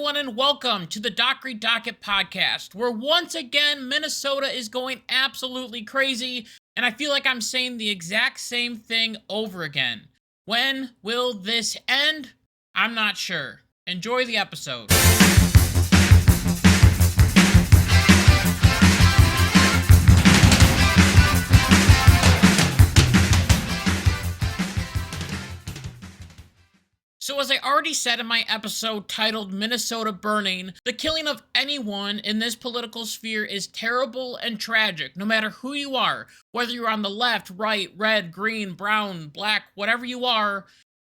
everyone, and welcome to the Dockery Docket podcast, where once again Minnesota is going absolutely crazy, and I feel like I'm saying the exact same thing over again. When will this end? I'm not sure. Enjoy the episode. So as I already said in my episode titled Minnesota Burning, the killing of anyone in this political sphere is terrible and tragic, no matter who you are, whether you're on the left, right, red, green, brown, black, whatever you are.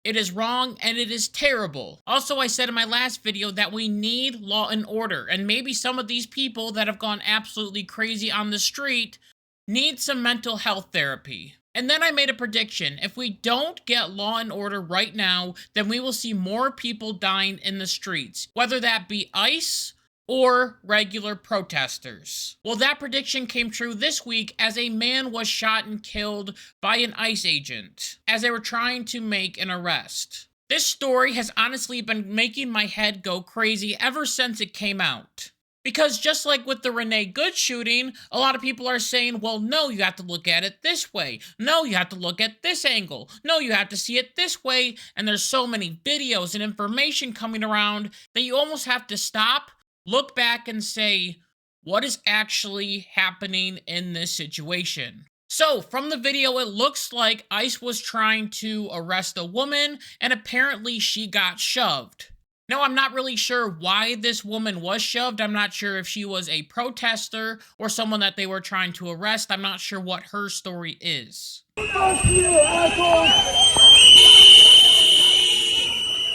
It is wrong and it is terrible. Also, I said in my last video that we need law and order, and maybe some of these people that have gone absolutely crazy on the street need some mental health therapy. And then I made a prediction. If we don't get law and order right now, then we will see more people dying in the streets, whether that be ICE or regular protesters. Well, that prediction came true this week as a man was shot and killed by an ICE agent as they were trying to make an arrest. This story has honestly been making my head go crazy ever since it came out. Because just like with the Renee Good shooting, a lot of people are saying, well, no, you have to look at it this way. No, you have to look at this angle. No, you have to see it this way. And there's so many videos and information coming around that you almost have to stop, look back and say, what is actually happening in this situation? So, from the video, it looks like ICE was trying to arrest a woman, and apparently she got shoved. Now, I'm not really sure why this woman was shoved. I'm not sure if she was a protester or someone that they were trying to arrest. I'm not sure what her story is. Fuck you, asshole!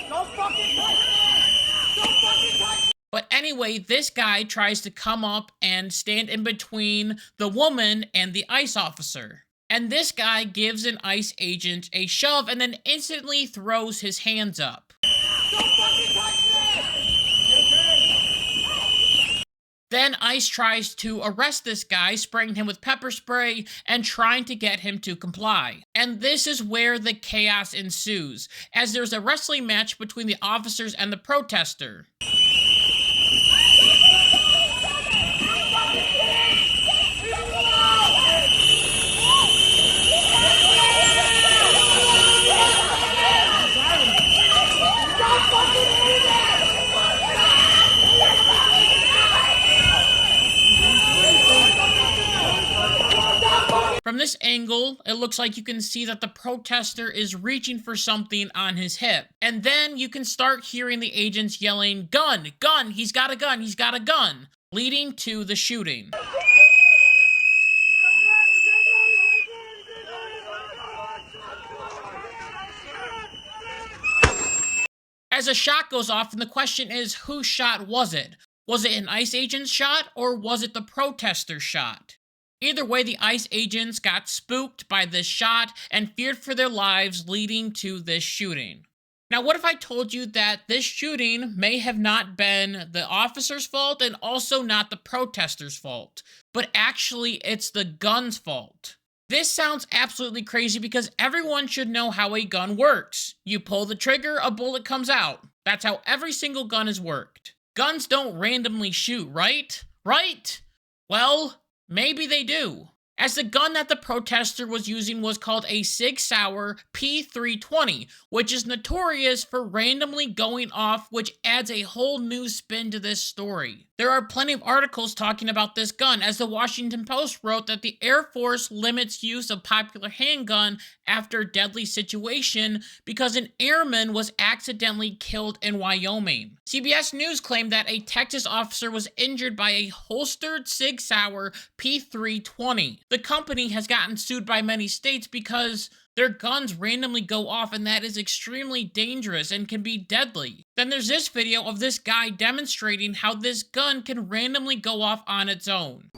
Don't fucking touch me! Don't fucking touch me! But anyway, this guy tries to come up and stand in between the woman and the ICE officer. And this guy gives an ICE agent a shove and then instantly throws his hands up. Don't fucking touch me! Then ICE tries to arrest this guy, spraying him with pepper spray and trying to get him to comply. And this is where the chaos ensues, as there's a wrestling match between the officers and the protester. From this angle, it looks like you can see that the protester is reaching for something on his hip. And then you can start hearing the agents yelling, "Gun! Gun! He's got a gun! He's got a gun!" leading to the shooting. As a shot goes off, and the question is, whose shot was it? Was it an ICE agent's shot, or was it the protester's shot? Either way, the ICE agents got spooked by this shot and feared for their lives, leading to this shooting. Now, what if I told you that this shooting may have not been the officer's fault and also not the protester's fault, but actually it's the gun's fault? This sounds absolutely crazy because everyone should know how a gun works. You pull the trigger, a bullet comes out. That's how every single gun has worked. Guns don't randomly shoot, right? Right? Well, maybe they do. As the gun that the protester was using was called a Sig Sauer P320, which is notorious for randomly going off, which adds a whole new spin to this story. There are plenty of articles talking about this gun, as the Washington Post wrote that the Air Force limits use of popular handgun after deadly situation because an airman was accidentally killed in Wyoming. CBS News claimed that a Texas officer was injured by a holstered Sig Sauer P320. The company has gotten sued by many states because their guns randomly go off, and that is extremely dangerous and can be deadly. Then there's this video of this guy demonstrating how this gun can randomly go off on its own.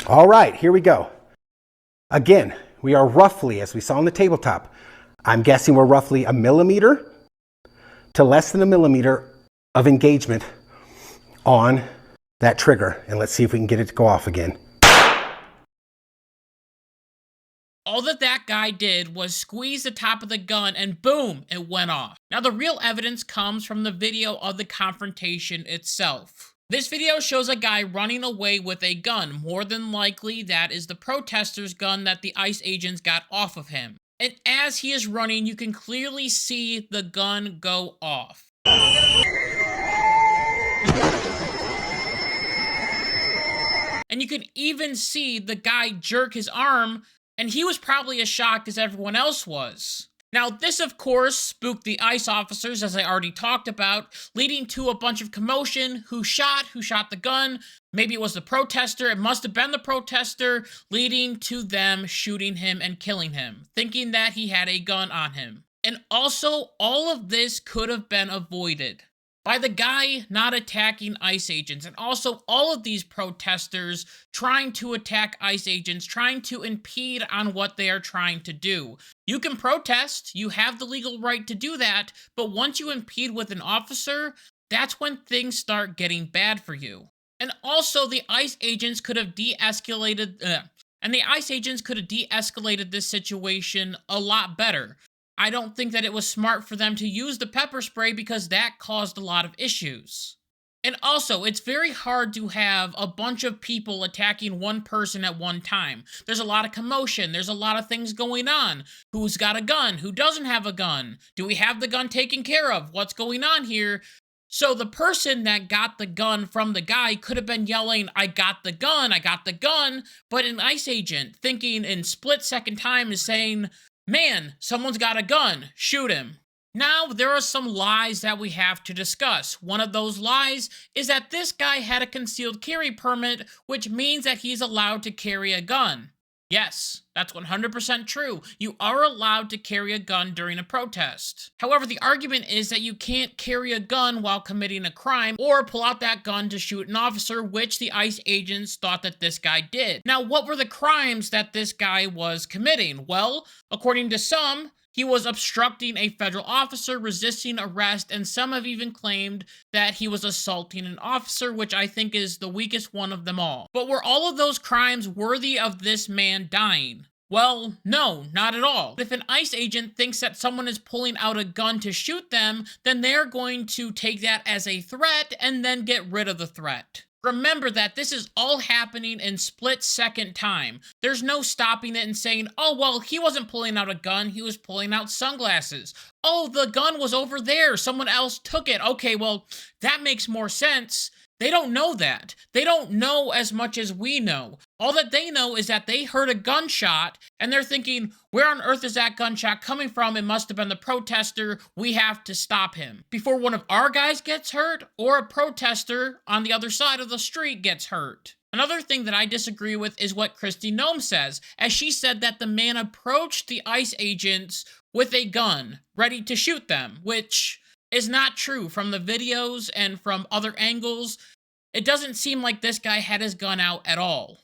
All right, here we go. Again, we are roughly, as we saw on the tabletop, I'm guessing we're roughly a millimeter to less than a millimeter of engagement on that trigger. And let's see if we can get it to go off again. All that guy did was squeeze the top of the gun and boom, it went off. Now, the real evidence comes from the video of the confrontation itself. This video shows a guy running away with a gun. More than likely, that is the protester's gun that the ICE agents got off of him. And as he is running, you can clearly see the gun go off. And you can even see the guy jerk his arm, and he was probably as shocked as everyone else was. Now, this of course spooked the ICE officers, as I already talked about, leading to a bunch of commotion. Who shot the gun? Maybe it was the protester. It must have been the protester, leading to them shooting him and killing him, thinking that he had a gun on him. And also, all of this could have been avoided by the guy not attacking ICE agents, and also all of these protesters trying to attack ICE agents, trying to impede on what they are trying to do. You can protest, you have the legal right to do that, but once you impede with an officer, that's when things start getting bad for you. And also, the ICE agents could have de-escalated this situation a lot better. I don't think that it was smart for them to use the pepper spray because that caused a lot of issues. And also, it's very hard to have a bunch of people attacking one person at one time. There's a lot of commotion. There's a lot of things going on. Who's got a gun? Who doesn't have a gun? Do we have the gun taken care of? What's going on here? So the person that got the gun from the guy could have been yelling, I got the gun, but an ICE agent, thinking in split-second time, is saying, man, someone's got a gun, shoot him. Now, there are some lies that we have to discuss. One of those lies is that this guy had a concealed carry permit, which means that he's allowed to carry a gun. Yes, that's 100% true. You are allowed to carry a gun during a protest. However, the argument is that you can't carry a gun while committing a crime or pull out that gun to shoot an officer, which the ICE agents thought that this guy did. Now, what were the crimes that this guy was committing? Well, according to some, he was obstructing a federal officer, resisting arrest, and some have even claimed that he was assaulting an officer, which I think is the weakest one of them all. But were all of those crimes worthy of this man dying? Well, no, not at all. If an ICE agent thinks that someone is pulling out a gun to shoot them, then they're going to take that as a threat and then get rid of the threat. Remember that this is all happening in split-second time. There's no stopping it and saying, oh, well, he wasn't pulling out a gun, he was pulling out sunglasses. Oh, the gun was over there, someone else took it. Okay, well, that makes more sense. They don't know that. They don't know as much as we know. All that they know is that they heard a gunshot, and they're thinking, where on earth is that gunshot coming from? It must have been the protester. We have to stop him before one of our guys gets hurt or a protester on the other side of the street gets hurt. Another thing that I disagree with is what Kristi Noem says, as she said that the man approached the ICE agents with a gun, ready to shoot them, which is not true. From the videos and from other angles, it doesn't seem like this guy had his gun out at all.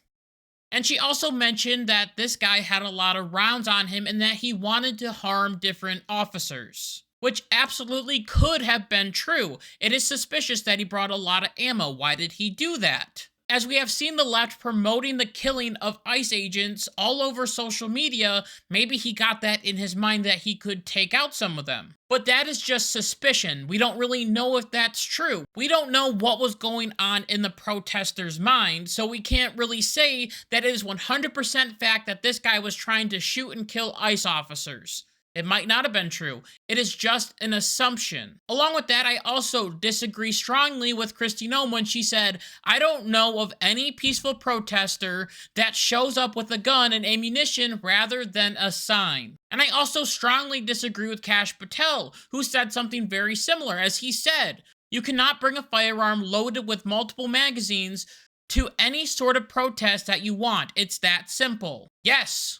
And she also mentioned that this guy had a lot of rounds on him and that he wanted to harm different officers, which absolutely could have been true. It is suspicious that he brought a lot of ammo. Why did he do that? As we have seen the left promoting the killing of ICE agents all over social media, maybe he got that in his mind that he could take out some of them. But that is just suspicion. We don't really know if that's true. We don't know what was going on in the protesters' mind, so we can't really say that it is 100% fact that this guy was trying to shoot and kill ICE officers. It might not have been true. It is just an assumption. Along with that, I also disagree strongly with Kristi Noem when she said, I don't know of any peaceful protester that shows up with a gun and ammunition rather than a sign. And I also strongly disagree with Kash Patel, who said something very similar, as he said, you cannot bring a firearm loaded with multiple magazines to any sort of protest that you want. It's that simple. Yes,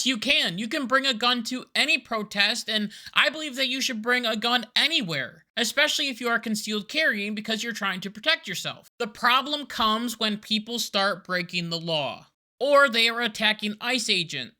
you can. You can bring a gun to any protest, and I believe that you should bring a gun anywhere, especially if you are concealed carrying because you're trying to protect yourself. The problem comes when people start breaking the law, or they are attacking ICE agents,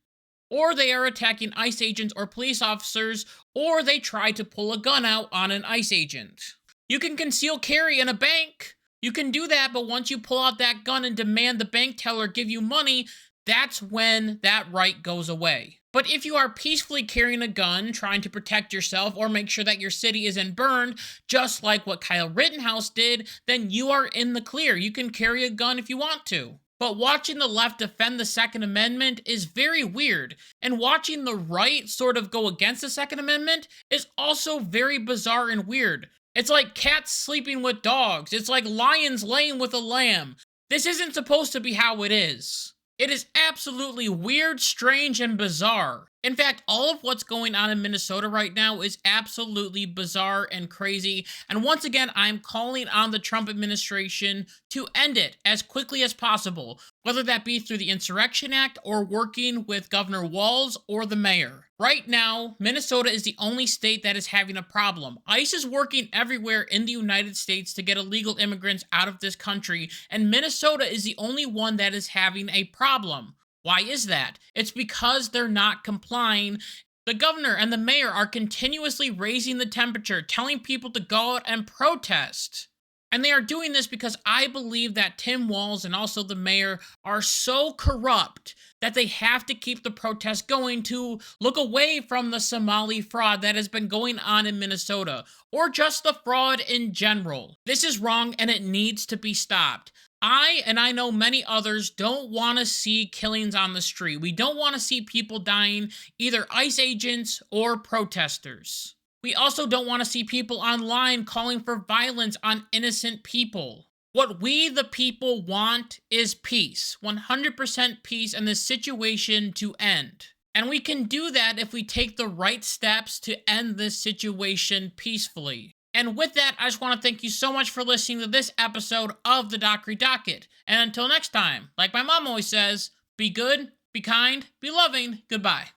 or police officers, or they try to pull a gun out on an ICE agent. You can conceal carry in a bank. You can do that, but once you pull out that gun and demand the bank teller give you money, that's when that right goes away. But if you are peacefully carrying a gun, trying to protect yourself or make sure that your city isn't burned, just like what Kyle Rittenhouse did, then you are in the clear. You can carry a gun if you want to. But watching the left defend the Second Amendment is very weird, and watching the right sort of go against the Second Amendment is also very bizarre and weird. It's like cats sleeping with dogs. It's like lions laying with a lamb. This isn't supposed to be how it is. It is absolutely weird, strange, and bizarre. In fact, all of what's going on in Minnesota right now is absolutely bizarre and crazy. And once again, I'm calling on the Trump administration to end it as quickly as possible, whether that be through the Insurrection Act or working with Governor Walz or the mayor. Right now, Minnesota is the only state that is having a problem. ICE is working everywhere in the United States to get illegal immigrants out of this country, and Minnesota is the only one that is having a problem. Why is that? It's because they're not complying. The governor and the mayor are continuously raising the temperature, telling people to go out and protest. And they are doing this because I believe that Tim Walz and also the mayor are so corrupt that they have to keep the protests going to look away from the Somali fraud that has been going on in Minnesota, or just the fraud in general. This is wrong and it needs to be stopped. And I know many others, don't want to see killings on the street. We don't want to see people dying, either ICE agents or protesters. We also don't want to see people online calling for violence on innocent people. What we, the people, want is peace. 100% peace and the situation to end. And we can do that if we take the right steps to end this situation peacefully. And with that, I just want to thank you so much for listening to this episode of the Dockery Docket. And until next time, like my mom always says, be good, be kind, be loving, goodbye.